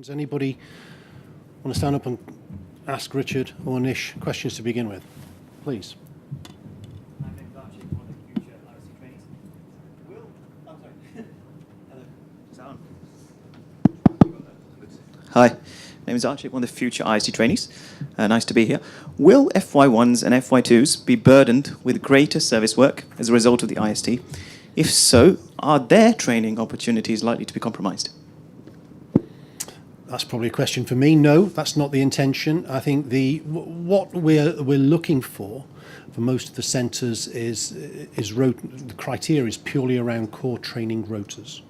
Anybody want to stand up and ask Richard or Nish questions to begin with? Please. Hi, my name is Archie, one of the future IST trainees. Nice to be here. Will FY1s and FY2s be burdened with greater service work as a result of the IST? If so, are their training opportunities likely to be compromised? That's probably a question for me. No, that's not the intention. I think what we're looking for most of the centres is the criteria is purely around core training rotas.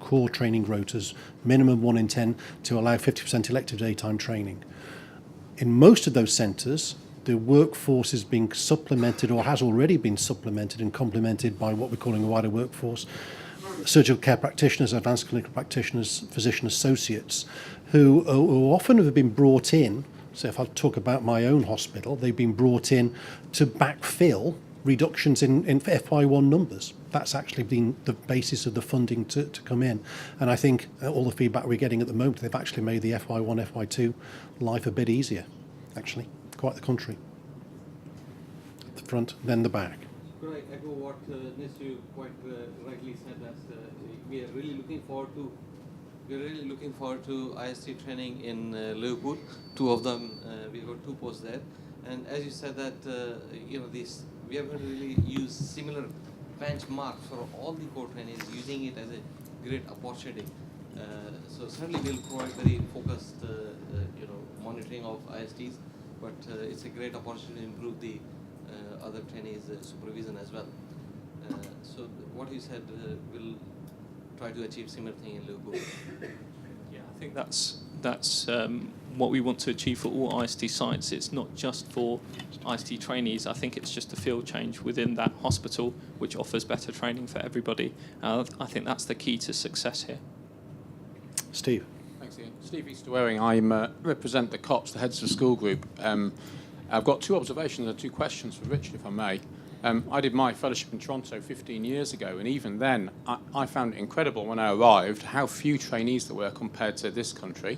Core training rotas, minimum 1 in 10 to allow 50% elective daytime training. In most of those centres, the workforce is being supplemented or has already been supplemented and complemented by what we're calling a wider workforce. Surgical care practitioners, advanced clinical practitioners, physician associates, who often have been brought in. So if I talk about my own hospital, they've been brought in to backfill reductions in FY1 numbers. That's actually been the basis of the funding to come in. And I think all the feedback we're getting at the moment, they've actually made the FY1, FY2 life a bit easier, actually. Quite the contrary. At the front, then the back. Could I echo what Nish quite rightly said, that we are really looking forward to IST training in Liverpool. Two of them, we got 2 posts there. And as you said that, we are going to really use similar benchmarks for all the core trainees, using it as a great opportunity. So certainly we'll provide very focused, monitoring of ISTs, but it's a great opportunity to improve the other trainees' supervision as well. So what you said, we'll try to achieve similar thing in Liverpool. Yeah, I think that's what we want to achieve for all IST sites. It's not just for IST trainees. I think it's just a field change within that hospital which offers better training for everybody. I think that's the key to success here. Steve. Thanks, Ian. Steve Easterwaring. I represent the COPS, the Heads of School Group. I've got 2 observations and 2 questions for Richard, if I may. I did my fellowship in Toronto 15 years ago, and even then I found it incredible when I arrived how few trainees there were compared to this country,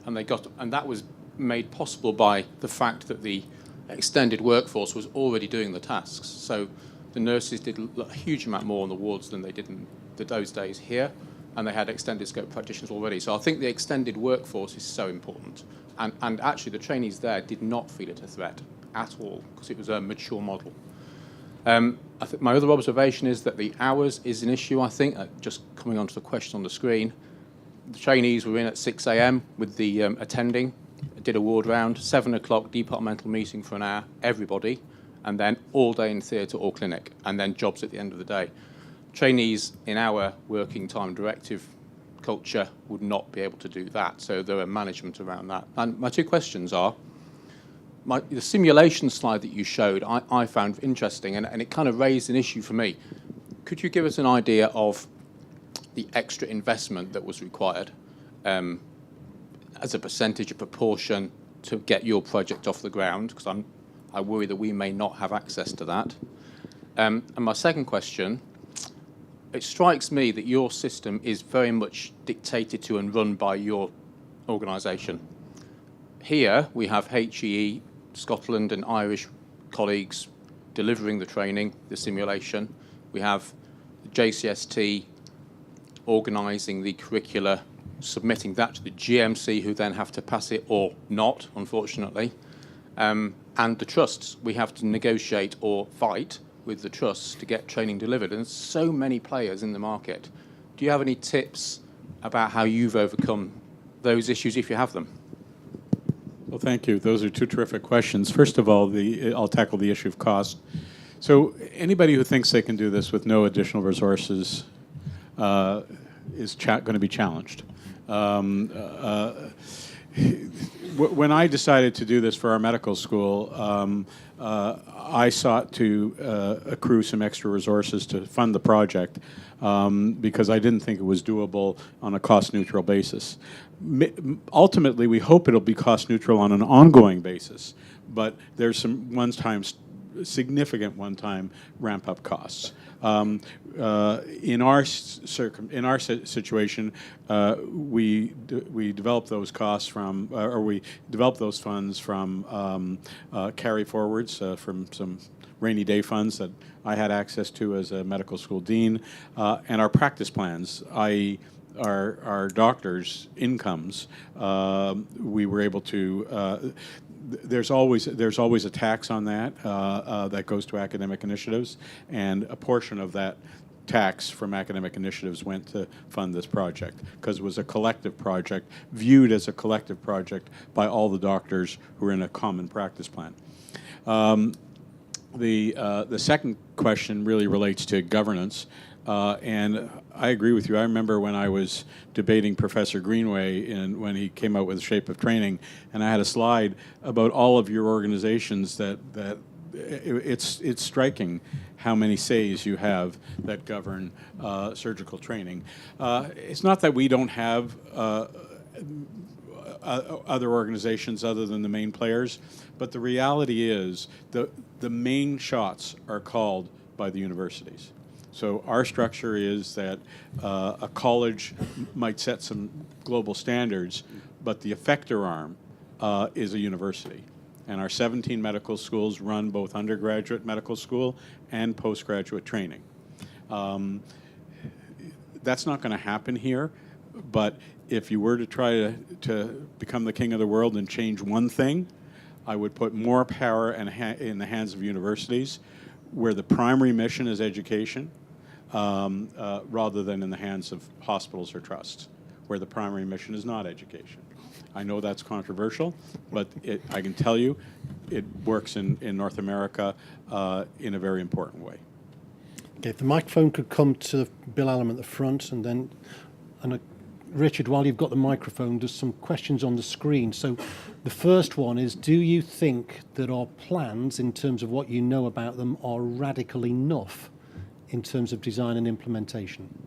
and that was made possible by the fact that the extended workforce was already doing the tasks. So the nurses did a huge amount more on the wards than they did in those days here, and they had extended scope practitioners already. So I think the extended workforce is so important. And actually, the trainees there did not feel it a threat at all, because it was a mature model. I think my other observation is that the hours is an issue, I think. Just coming on to the question on the screen, the trainees were in at 6 a.m. with the attending, did a ward round, 7 o'clock departmental meeting for an hour, everybody, and then all day in theatre or clinic, and then jobs at the end of the day. Trainees in our working time directive culture would not be able to do that, so there are management around that. And my 2 questions are, the simulation slide that you showed I found interesting, and it kind of raised an issue for me. Could you give us an idea of the extra investment that was required as a percentage, a proportion to get your project off the ground? Because I worry that we may not have access to that. And my second question, it strikes me that your system is very much dictated to and run by your organisation. Here we have HEE, Scotland and Irish colleagues delivering the training, the simulation. We have the JCST organising the curricula, submitting that to the GMC, who then have to pass it or not, unfortunately. And the trusts, we have to negotiate or fight with the trusts to get training delivered. And there's so many players in the market. Do you have any tips about how you've overcome those issues, if you have them? Well, thank you. Those are 2 terrific questions. First of all, I'll tackle the issue of cost. So anybody who thinks they can do this with no additional resources is going to be challenged. When I decided to do this for our medical school, I sought to accrue some extra resources to fund the project because I didn't think it was doable on a cost-neutral basis. Ultimately, we hope it'll be cost-neutral on an ongoing basis, but there's some one-time significant one-time ramp-up costs. In our situation, we developed those costs from, or we developed those funds from carry forwards from some rainy day funds that I had access to as a medical school dean, and our practice plans, i.e., our doctors' incomes. We were able to. There's always a tax on that that goes to academic initiatives, and a portion of that tax from academic initiatives went to fund this project because it was a collective project, viewed as a collective project by all the doctors who are in a common practice plan. The second question really relates to governance, and I agree with you. I remember when I was debating Professor Greenway when he came out with The Shape of Training, and I had a slide about all of your organizations that it's striking how many says you have that govern surgical training. It's not that we don't have other organizations other than the main players, but the reality is the main shots are called by the universities. So our structure is that a college might set some global standards, but the effector arm is a university. And our 17 medical schools run both undergraduate medical school and postgraduate training. That's not going to happen here, but if you were to try to become the king of the world and change one thing, I would put more power in the hands of universities, where the primary mission is education, rather than in the hands of hospitals or trusts, where the primary mission is not education. I know that's controversial, but I can tell you it works in North America in a very important way. Okay, if the microphone could come to Bill Allen at the front, and then Richard, while you've got the microphone, there's some questions on the screen. So the first one is, do you think that our plans, in terms of what you know about them, are radical enough in terms of design and implementation?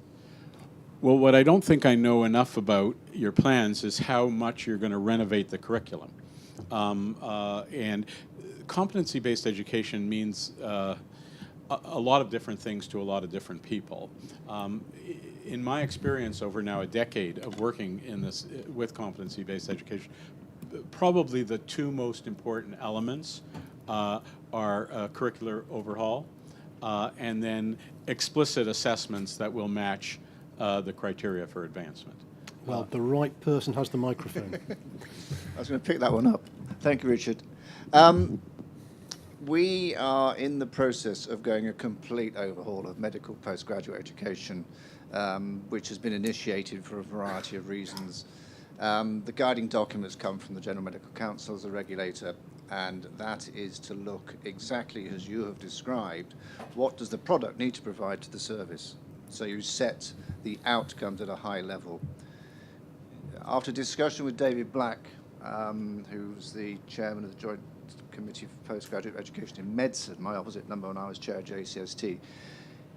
Well, what I don't think I know enough about your plans is how much you're going to renovate the curriculum. And competency-based education means a lot of different things to a lot of different people. In my experience over now a decade of working in this with competency-based education, probably the two most important elements are curricular overhaul and then explicit assessments that will match the criteria for advancement. Well, the right person has the microphone. I was going to pick that one up. Thank you, Richard. We are in the process of going a complete overhaul of medical postgraduate education, which has been initiated for a variety of reasons. The guiding documents come from the General Medical Council as a regulator, and that is to look exactly as you have described. What does the product need to provide to the service? So you set the outcomes at a high level. After discussion with David Black, who's the chairman of the Joint Committee for Postgraduate Education in Medicine, my opposite number when I was chair of JCST,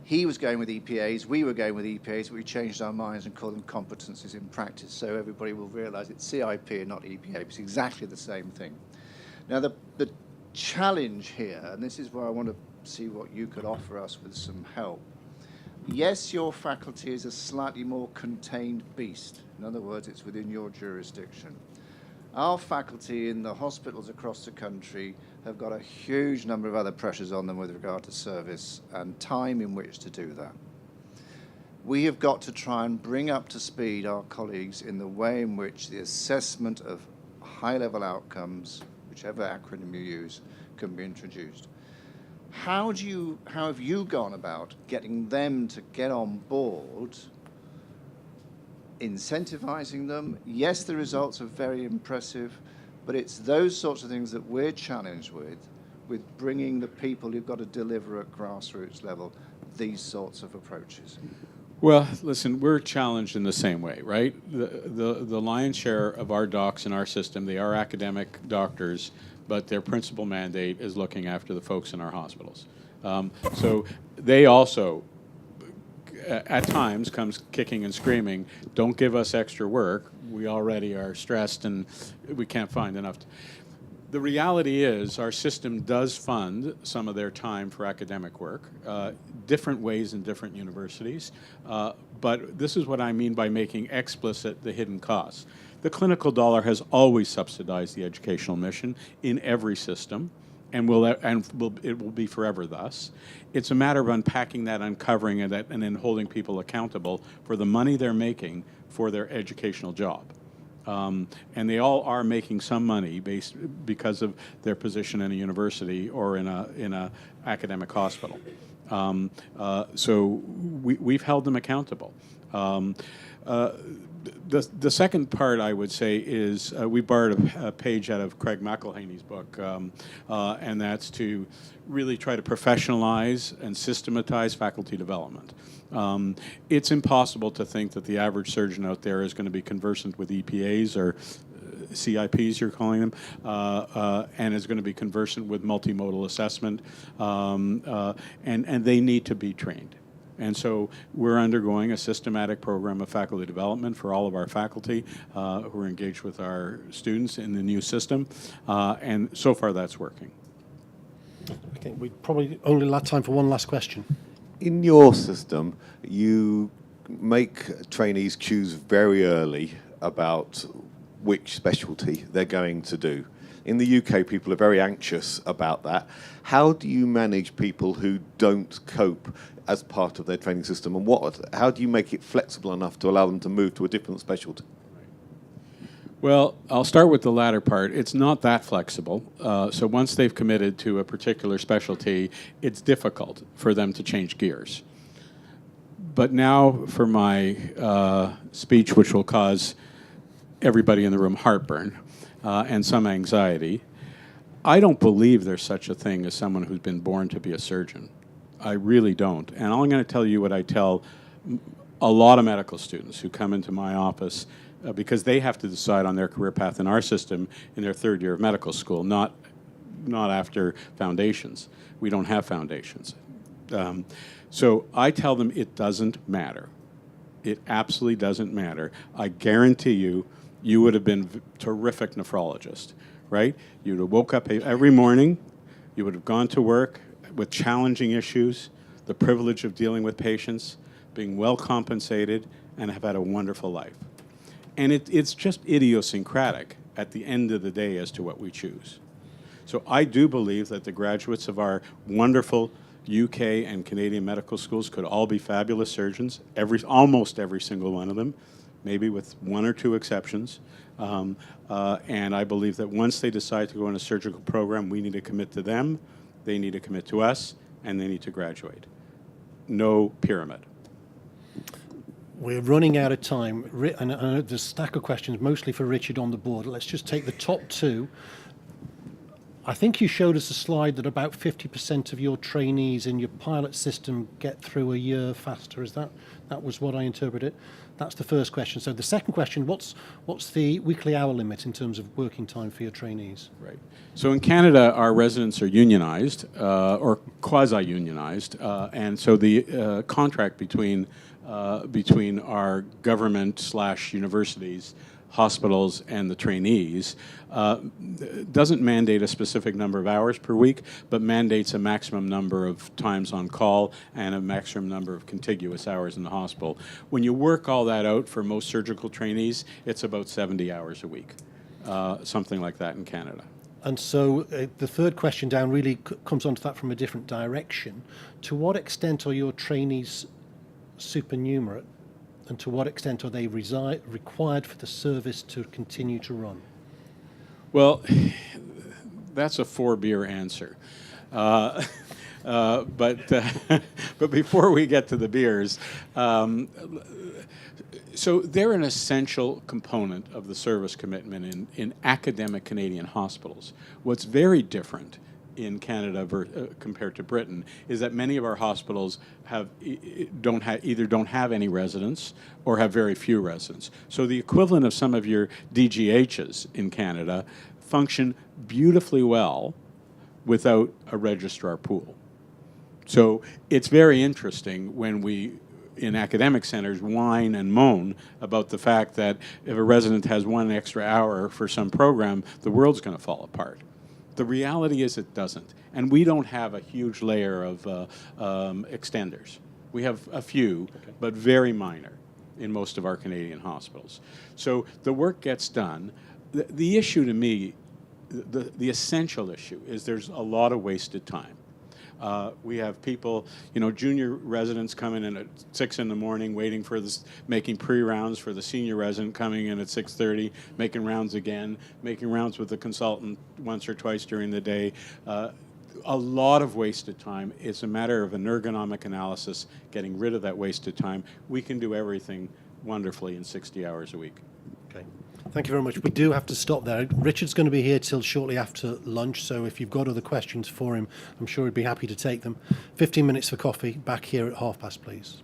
he was going with EPAs, we were going with EPAs, but we changed our minds and called them competencies in practice, so everybody will realise it's CIP and not EPA. It's exactly the same thing. Now, the challenge here, and this is where I want to see what you could offer us with some help. Yes, your faculty is a slightly more contained beast. In other words, it's within your jurisdiction. Our faculty in the hospitals across the country have got a huge number of other pressures on them with regard to service and time in which to do that. We have got to try and bring up to speed our colleagues in the way in which the assessment of high-level outcomes, whichever acronym you use, can be introduced. How have you gone about getting them to get on board, incentivizing them? Yes, the results are very impressive, but it's those sorts of things that we're challenged with bringing the people who've got to deliver at grassroots level these sorts of approaches. Well, listen, we're challenged in the same way, right? The lion's share of our docs in our system, they are academic doctors, but their principal mandate is looking after the folks in our hospitals. So they also, at times, comes kicking and screaming, don't give us extra work. We already are stressed and we can't find enough. The reality is our system does fund some of their time for academic work, different ways in different universities, but this is what I mean by making explicit the hidden costs. The clinical dollar has always subsidized the educational mission in every system, and it will be forever thus. It's a matter of unpacking that, uncovering it, and then holding people accountable for the money they're making for their educational job. And they all are making some money because of their position in a university or in a academic hospital. So we've held them accountable. The second part, I would say, is we borrowed a page out of Craig McElhaney's book, and that's to really try to professionalize and systematize faculty development. It's impossible to think that the average surgeon out there is going to be conversant with EPAs or CIPs, you're calling them, and is going to be conversant with multimodal assessment, and they need to be trained. And so we're undergoing a systematic program of faculty development for all of our faculty who are engaged with our students in the new system, and so far that's working. Okay, we probably only have time for one last question. In your system, you make trainees choose very early about which specialty they're going to do. In the UK, people are very anxious about that. How do you manage people who don't cope as part of their training system, and how do you make it flexible enough to allow them to move to a different specialty? Well, I'll start with the latter part. It's not that flexible. So once they've committed to a particular specialty, it's difficult for them to change gears. But now for my speech, which will cause everybody in the room heartburn and some anxiety, I don't believe there's such a thing as someone who's been born to be a surgeon. I really don't. And I'm going to tell you what I tell a lot of medical students who come into my office because they have to decide on their career path in our system in their third year of medical school, not after foundations. We don't have foundations. So I tell them it doesn't matter. It absolutely doesn't matter. I guarantee you would have been a terrific nephrologist, right? You would have woke up every morning, you would have gone to work with challenging issues, the privilege of dealing with patients, being well compensated, and have had a wonderful life. And it's just idiosyncratic at the end of the day as to what we choose. So I do believe that the graduates of our wonderful UK and Canadian medical schools could all be fabulous surgeons, almost every single one of them, maybe with one or two exceptions. And I believe that once they decide to go on a surgical program, we need to commit to them, they need to commit to us, and they need to graduate. No pyramid. We're running out of time, and I know there's a stack of questions, mostly for Richard on the board. Let's just take the top two. I think you showed us a slide that about 50% of your trainees in your pilot system get through a year faster. Is that was what I interpreted? That's the first question. So the second question, what's the weekly hour limit in terms of working time for your trainees? Right. So in Canada, our residents are unionized or quasi-unionized, and so the contract between our government/universities, hospitals, and the trainees doesn't mandate a specific number of hours per week, but mandates a maximum number of times on call and a maximum number of contiguous hours in the hospital. When you work all that out for most surgical trainees, it's about 70 hours a week, something like that in Canada. And so the third question down really comes onto that from a different direction. To what extent are your trainees supernumerate, and to what extent are they required for the service to continue to run? Well, that's a 4-beer answer. But before we get to the beers, so they're an essential component of the service commitment in academic Canadian hospitals. What's very different in Canada compared to Britain is that many of our hospitals either don't have any residents or have very few residents. So the equivalent of some of your DGHs in Canada function beautifully well without a registrar pool. So it's very interesting when we, in academic centers, whine and moan about the fact that if a resident has one extra hour for some program, the world's going to fall apart. The reality is it doesn't. And we don't have a huge layer of extenders. We have a few, but very minor in most of our Canadian hospitals. So the work gets done. The issue to me, the essential issue, is there's a lot of wasted time. We have people, junior residents coming in at 6 in the morning, waiting for this, making pre-rounds for the senior resident coming in at 6:30, making rounds again, making rounds with the consultant once or twice during the day. A lot of wasted time. It's a matter of an ergonomic analysis, getting rid of that wasted time. We can do everything wonderfully in 60 hours a week. Okay. Thank you very much. We do have to stop there. Richard's going to be here till shortly after lunch, so if you've got other questions for him, I'm sure he'd be happy to take them. 15 minutes for coffee. Back here at past, please.